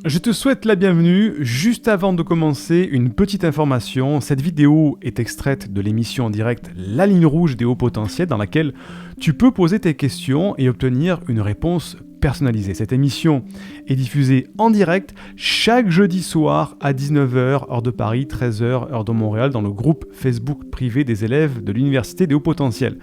Je te souhaite la bienvenue. Juste avant de commencer, une petite information. Cette vidéo est extraite de l'émission en direct La Ligne Rouge des Hauts Potentiels, dans laquelle tu peux poser tes questions et obtenir une réponse personnalisée. Cette émission est diffusée en direct chaque jeudi soir à 19h, heure de Paris, 13h, heure de Montréal, dans le groupe Facebook privé des élèves de l'Université des Hauts Potentiels.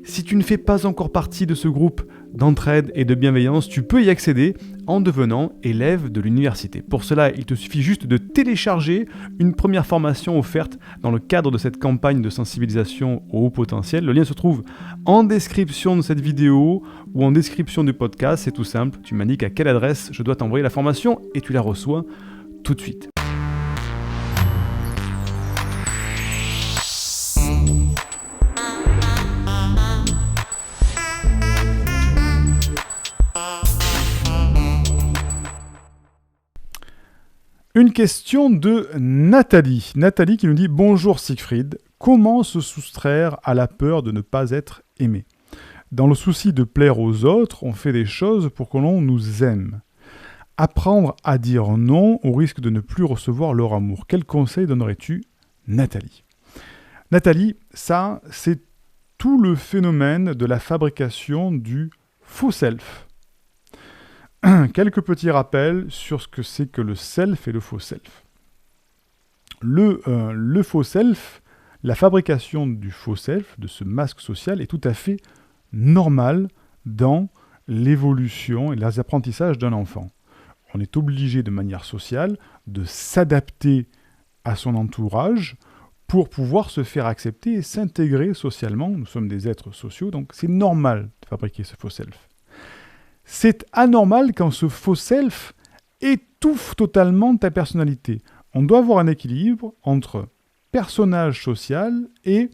Si tu ne fais pas encore partie de ce groupe d'entraide et de bienveillance, tu peux y accéder en devenant élève de l'université. Pour cela, il te suffit juste de télécharger une première formation offerte dans le cadre de cette campagne de sensibilisation au haut potentiel. Le lien se trouve en description de cette vidéo ou en description du podcast. C'est tout simple, tu m'indiques à quelle adresse je dois t'envoyer la formation et tu la reçois tout de suite. Une question de Nathalie. Nathalie qui nous dit « Bonjour Siegfried, comment se soustraire à la peur de ne pas être aimé ? Dans le souci de plaire aux autres, on fait des choses pour que l'on nous aime. Apprendre à dire non au risque de ne plus recevoir leur amour. Quel conseil donnerais-tu, Nathalie ?» Nathalie, ça, c'est tout le phénomène de la fabrication du faux self. Quelques petits rappels sur ce que c'est que le self et le faux self. Le faux self, la fabrication du faux self, de ce masque social, est tout à fait normale dans l'évolution et les apprentissages d'un enfant. On est obligé de manière sociale de s'adapter à son entourage pour pouvoir se faire accepter et s'intégrer socialement. Nous sommes des êtres sociaux, donc c'est normal de fabriquer ce faux self. C'est anormal quand ce faux self étouffe totalement ta personnalité. On doit avoir un équilibre entre personnage social et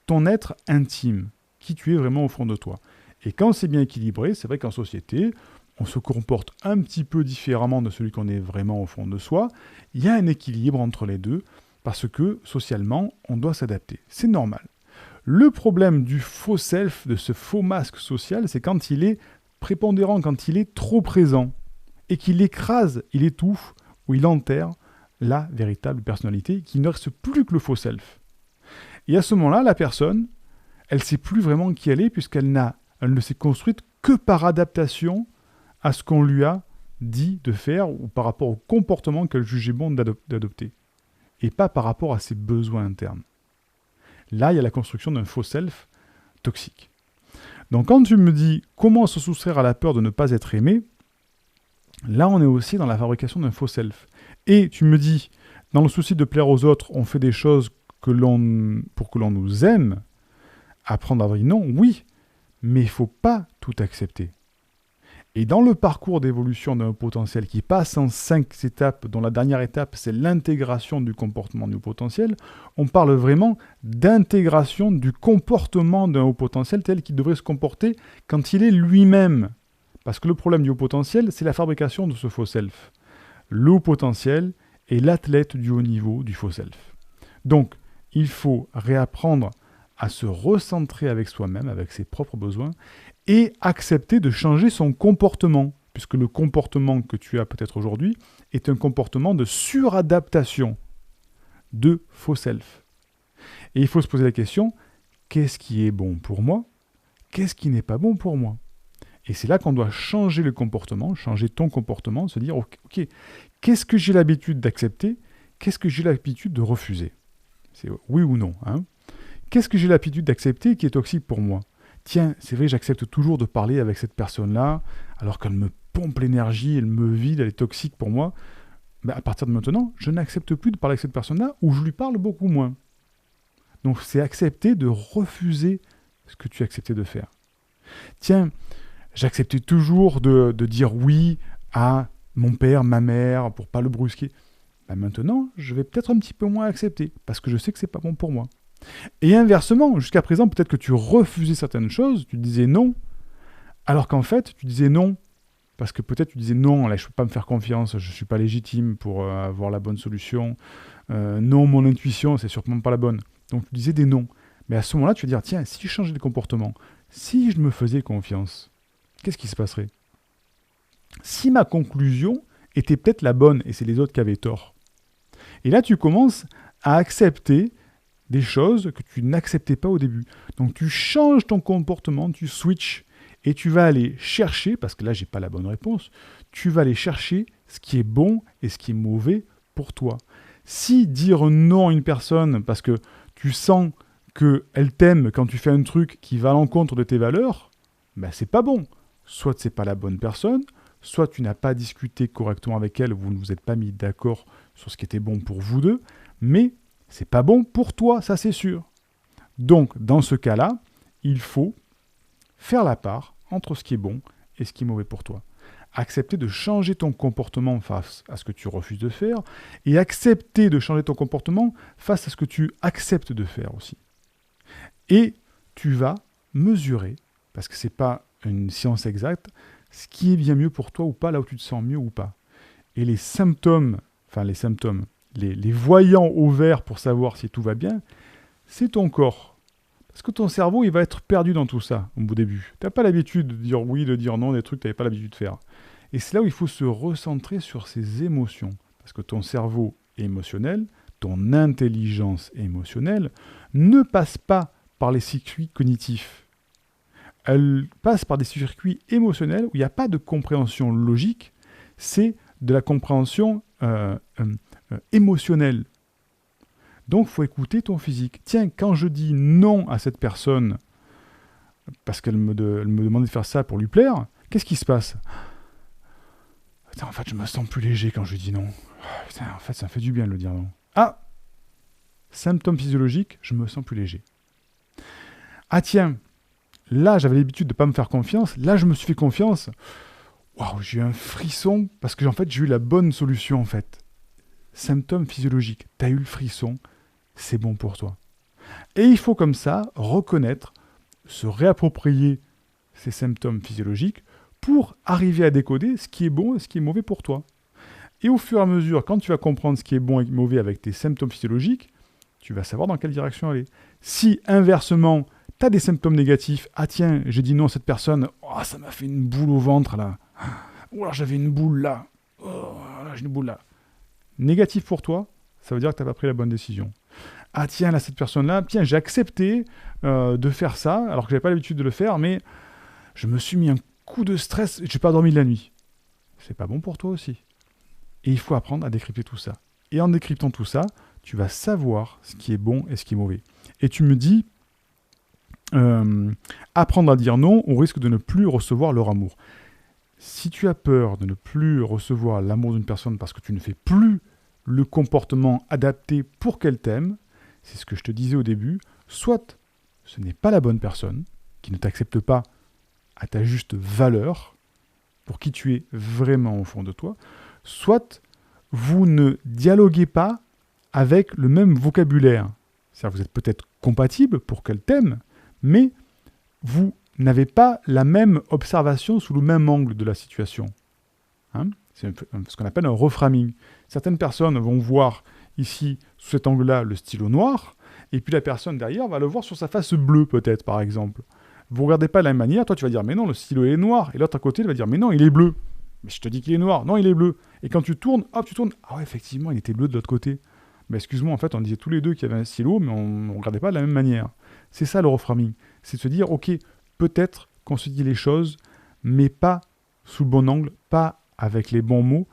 ton être intime, qui tu es vraiment au fond de toi. Et quand c'est bien équilibré, c'est vrai qu'en société, on se comporte un petit peu différemment de celui qu'on est vraiment au fond de soi. Il y a un équilibre entre les deux, parce que socialement, on doit s'adapter. C'est normal. Le problème du faux self, de ce faux masque social, c'est quand il est prépondérant, quand il est trop présent et qu'il écrase, il étouffe ou il enterre la véritable personnalité qui ne reste plus que le faux self. Et à ce moment-là, la personne, elle ne sait plus vraiment qui elle est puisqu'elle ne s'est construite que par adaptation à ce qu'on lui a dit de faire ou par rapport au comportement qu'elle jugeait bon d'adopter et pas par rapport à ses besoins internes. Là, il y a la construction d'un faux self toxique. Donc quand tu me dis comment se soustraire à la peur de ne pas être aimé, là on est aussi dans la fabrication d'un faux self. Et tu me dis, dans le souci de plaire aux autres, on fait des choses pour que l'on nous aime. Apprendre à dire non, oui, mais il ne faut pas tout accepter. Et dans le parcours d'évolution d'un haut potentiel qui passe en 5 étapes, dont la dernière étape, c'est l'intégration du comportement du haut potentiel, on parle vraiment d'intégration du comportement d'un haut potentiel tel qu'il devrait se comporter quand il est lui-même. Parce que le problème du haut potentiel, c'est la fabrication de ce faux self. Le haut potentiel est l'athlète du haut niveau du faux self. Donc, il faut réapprendre à se recentrer avec soi-même, avec ses propres besoins, et accepter de changer son comportement, puisque le comportement que tu as peut-être aujourd'hui est un comportement de suradaptation, de faux self. Et il faut se poser la question, qu'est-ce qui est bon pour moi ? Qu'est-ce qui n'est pas bon pour moi ? Et c'est là qu'on doit changer le comportement, changer ton comportement, se dire, ok, qu'est-ce que j'ai l'habitude d'accepter ? Qu'est-ce que j'ai l'habitude de refuser ? C'est oui ou non, hein ? Qu'est-ce que j'ai l'habitude d'accepter qui est toxique pour moi ? Tiens, c'est vrai, j'accepte toujours de parler avec cette personne-là, alors qu'elle me pompe l'énergie, elle me vide, elle est toxique pour moi. Mais à partir de maintenant, je n'accepte plus de parler avec cette personne-là, ou je lui parle beaucoup moins. Donc c'est accepter de refuser ce que tu acceptais de faire. Tiens, j'acceptais toujours de dire oui à mon père, ma mère, pour pas le brusquer. Maintenant, je vais peut-être un petit peu moins accepter, parce que je sais que c'est pas bon pour moi. Et inversement, jusqu'à présent, peut-être que tu refusais certaines choses, tu disais non, alors qu'en fait, tu disais non, parce que peut-être tu disais non, là, je ne peux pas me faire confiance, je ne suis pas légitime pour avoir la bonne solution, non, mon intuition, c'est sûrement pas la bonne. Donc tu disais des non. Mais à ce moment-là, tu vas dire, tiens, si je changeais de comportement, si je me faisais confiance, qu'est-ce qui se passerait ? Si ma conclusion était peut-être la bonne et c'est les autres qui avaient tort. Et là, tu commences à accepter des choses que tu n'acceptais pas au début. Donc tu changes ton comportement, tu switches et tu vas aller chercher, parce que là, j'ai pas la bonne réponse, tu vas aller chercher ce qui est bon et ce qui est mauvais pour toi. Si dire non à une personne parce que tu sens qu'elle t'aime quand tu fais un truc qui va à l'encontre de tes valeurs, ben c'est pas bon. Soit c'est pas la bonne personne, soit tu n'as pas discuté correctement avec elle, vous ne vous êtes pas mis d'accord sur ce qui était bon pour vous deux, mais c'est pas bon pour toi, ça c'est sûr. Donc, dans ce cas-là, il faut faire la part entre ce qui est bon et ce qui est mauvais pour toi. Accepter de changer ton comportement face à ce que tu refuses de faire et accepter de changer ton comportement face à ce que tu acceptes de faire aussi. Et tu vas mesurer, parce que ce n'est pas une science exacte, ce qui est bien mieux pour toi ou pas, là où tu te sens mieux ou pas. Et les symptômes, les voyants au vert pour savoir si tout va bien, c'est ton corps. Parce que ton cerveau, il va être perdu dans tout ça au début. Tu n'as pas l'habitude de dire oui, de dire non, des trucs que tu n'avais pas l'habitude de faire. Et c'est là où il faut se recentrer sur ses émotions. Parce que ton cerveau émotionnel, ton intelligence émotionnelle, ne passe pas par les circuits cognitifs. Elle passe par des circuits émotionnels où il n'y a pas de compréhension logique, c'est de la compréhension émotionnelle. Donc, il faut écouter ton physique. Tiens, quand je dis non à cette personne, parce qu'elle me demandait de faire ça pour lui plaire, qu'est-ce qui se passe ? Putain, en fait, je me sens plus léger quand je dis non. Putain, en fait, ça me fait du bien de le dire non. Ah ! Symptôme physiologique, je me sens plus léger. Ah tiens, là, j'avais l'habitude de ne pas me faire confiance. Là, je me suis fait confiance. Waouh, j'ai eu un frisson parce que en fait, j'ai eu la bonne solution en fait. Symptôme physiologique, tu as eu le frisson, c'est bon pour toi. Et il faut comme ça reconnaître, se réapproprier ces symptômes physiologiques pour arriver à décoder ce qui est bon et ce qui est mauvais pour toi. Et au fur et à mesure, quand tu vas comprendre ce qui est bon et mauvais avec tes symptômes physiologiques, tu vas savoir dans quelle direction aller. Si inversement, tu as des symptômes négatifs, ah tiens, j'ai dit non à cette personne, oh, ça m'a fait une boule au ventre là, ou alors j'avais une boule là, oh, là j'ai une boule là. Négatif pour toi, ça veut dire que tu n'as pas pris la bonne décision. Ah tiens, là, cette personne-là, tiens, j'ai accepté de faire ça, alors que je n'avais pas l'habitude de le faire, mais je me suis mis un coup de stress et je n'ai pas dormi de la nuit. C'est pas bon pour toi aussi. Et il faut apprendre à décrypter tout ça. Et en décryptant tout ça, tu vas savoir ce qui est bon et ce qui est mauvais. Et tu me dis, apprendre à dire non, on risque de ne plus recevoir leur amour. Si tu as peur de ne plus recevoir l'amour d'une personne parce que tu ne fais plus le comportement adapté pour qu'elle t'aime, c'est ce que je te disais au début, soit ce n'est pas la bonne personne, qui ne t'accepte pas à ta juste valeur, pour qui tu es vraiment au fond de toi, soit vous ne dialoguez pas avec le même vocabulaire. C'est-à-dire que vous êtes peut-être compatible pour qu'elle t'aime, mais vous n'avez pas la même observation sous le même angle de la situation. Hein, c'est ce qu'on appelle un reframing. Certaines personnes vont voir ici, sous cet angle-là, le stylo noir, et puis la personne derrière va le voir sur sa face bleue, peut-être, par exemple. Vous ne regardez pas de la même manière, toi tu vas dire, mais non, le stylo est noir, et l'autre à côté, il va dire, mais non, il est bleu. Mais je te dis qu'il est noir, non, il est bleu. Et quand tu tournes, hop, tu tournes, ah ouais, effectivement, il était bleu de l'autre côté. Mais excuse-moi, en fait, on disait tous les deux qu'il y avait un stylo, mais on ne regardait pas de la même manière. C'est ça le reframing. C'est de se dire, ok, peut-être qu'on se dit les choses, mais pas sous le bon angle, pas avec les bons mots,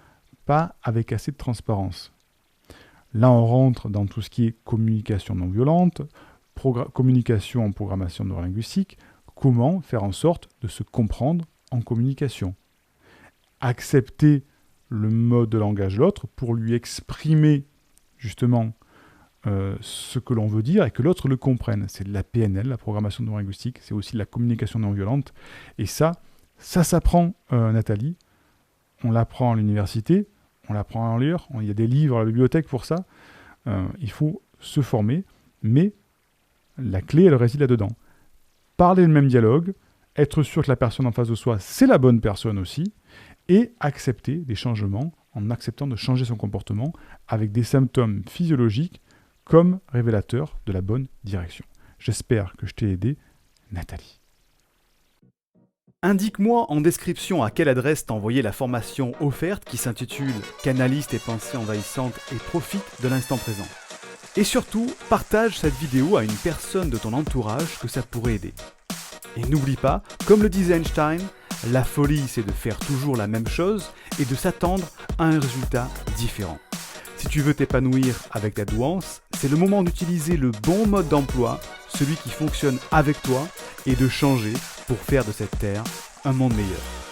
pas avec assez de transparence. Là, on rentre dans tout ce qui est communication non violente, communication en programmation neurolinguistique, comment faire en sorte de se comprendre en communication. Accepter le mode de langage de l'autre pour lui exprimer justement ce que l'on veut dire et que l'autre le comprenne. C'est de la PNL, la programmation neurolinguistique, c'est aussi de la communication non violente. Et ça s'apprend, Nathalie. On l'apprend à l'université, on l'apprend à en lire, il y a des livres à la bibliothèque pour ça. Il faut se former, mais la clé, elle réside là-dedans. Parler le même dialogue, être sûr que la personne en face de soi, c'est la bonne personne aussi, et accepter des changements en acceptant de changer son comportement avec des symptômes physiologiques comme révélateurs de la bonne direction. J'espère que je t'ai aidé, Nathalie. Indique-moi en description à quelle adresse t'as envoyé la formation offerte qui s'intitule « Canalise tes pensées envahissantes et profite de l'instant présent ». Et surtout, partage cette vidéo à une personne de ton entourage que ça pourrait aider. Et n'oublie pas, comme le disait Einstein, la folie c'est de faire toujours la même chose et de s'attendre à un résultat différent. Si tu veux t'épanouir avec ta douance, c'est le moment d'utiliser le bon mode d'emploi, celui qui fonctionne avec toi, et de changer pour faire de cette terre un monde meilleur.